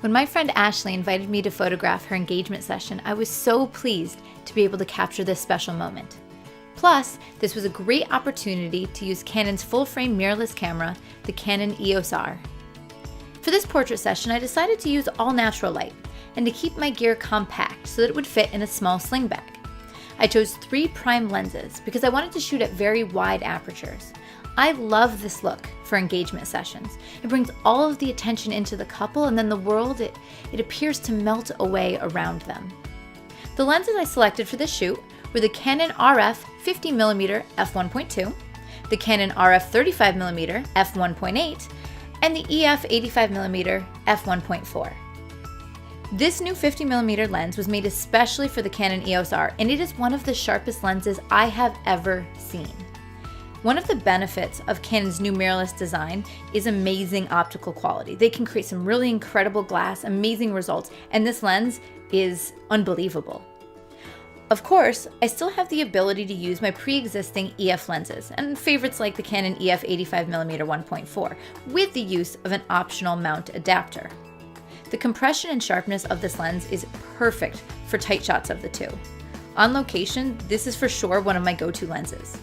When my friend Ashley invited me to photograph her engagement session, I was so pleased to be able to capture this special moment. Plus, this was a great opportunity to use Canon's full-frame mirrorless camera, the Canon EOS R. For this portrait session, I decided to use all natural light and to keep my gear compact so that it would fit in a small sling bag. I chose 3 prime lenses because I wanted to shoot at very wide apertures. I love this look for engagement sessions. It brings all of the attention into the couple, and then the world, it appears to melt away around them. The lenses I selected for this shoot were the Canon RF 50mm f1.2, the Canon RF 35mm f1.8, and the EF 85mm f1.4. This new 50mm lens was made especially for the Canon EOS R, and it is one of the sharpest lenses I have ever seen. One of the benefits of Canon's new mirrorless design is amazing optical quality. They can create some really incredible glass, amazing results, and this lens is unbelievable. Of course, I still have the ability to use my pre-existing EF lenses and favorites like the Canon EF 85mm 1.4 with the use of an optional mount adapter. The compression and sharpness of this lens is perfect for tight shots of the two. On location, this is for sure one of my go-to lenses.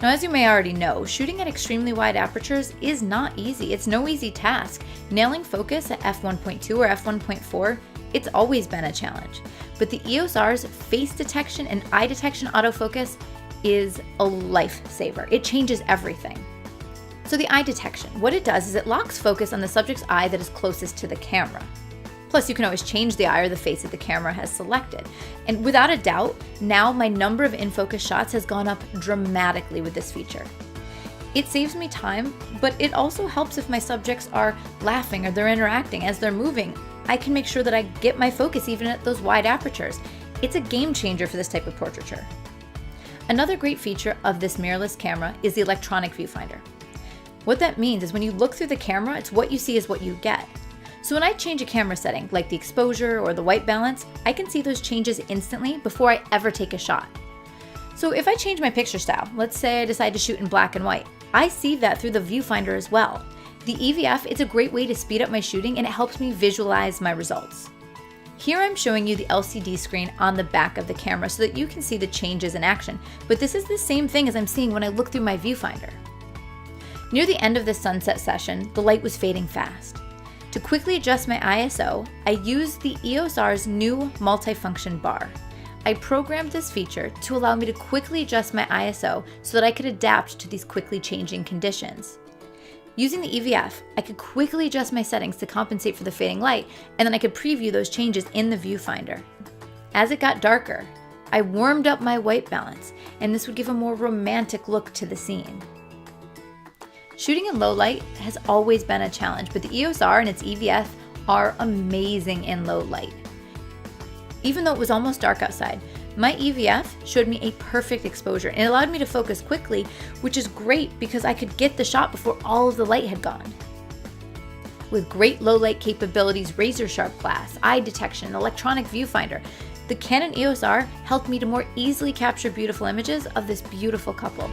Now, as you may already know, shooting at extremely wide apertures is not easy. It's no easy task. Nailing focus at f1.2 or f1.4, it's always been a challenge. But the EOS R's face detection and eye detection autofocus is a lifesaver. It changes everything. So the eye detection, what it does is it locks focus on the subject's eye that is closest to the camera. Plus, you can always change the eye or the face that the camera has selected. And without a doubt, now my number of in-focus shots has gone up dramatically with this feature. It saves me time, but it also helps if my subjects are laughing or they're interacting as they're moving. I can make sure that I get my focus even at those wide apertures. It's a game changer for this type of portraiture. Another great feature of this mirrorless camera is the electronic viewfinder. What that means is when you look through the camera, it's what you see is what you get. So when I change a camera setting, like the exposure or the white balance, I can see those changes instantly before I ever take a shot. So if I change my picture style, let's say I decide to shoot in black and white, I see that through the viewfinder as well. The EVF is a great way to speed up my shooting, and it helps me visualize my results. Here I'm showing you the LCD screen on the back of the camera so that you can see the changes in action, but this is the same thing as I'm seeing when I look through my viewfinder. Near the end of the sunset session, the light was fading fast. To quickly adjust my ISO, I used the EOS R's new multifunction bar. I programmed this feature to allow me to quickly adjust my ISO so that I could adapt to these quickly changing conditions. Using the EVF, I could quickly adjust my settings to compensate for the fading light, and then I could preview those changes in the viewfinder. As it got darker, I warmed up my white balance, and this would give a more romantic look to the scene. Shooting in low light has always been a challenge, but the EOS R and its EVF are amazing in low light. Even though it was almost dark outside, my EVF showed me a perfect exposure and it allowed me to focus quickly, which is great because I could get the shot before all of the light had gone. With great low light capabilities, razor sharp glass, eye detection, and electronic viewfinder, the Canon EOS R helped me to more easily capture beautiful images of this beautiful couple.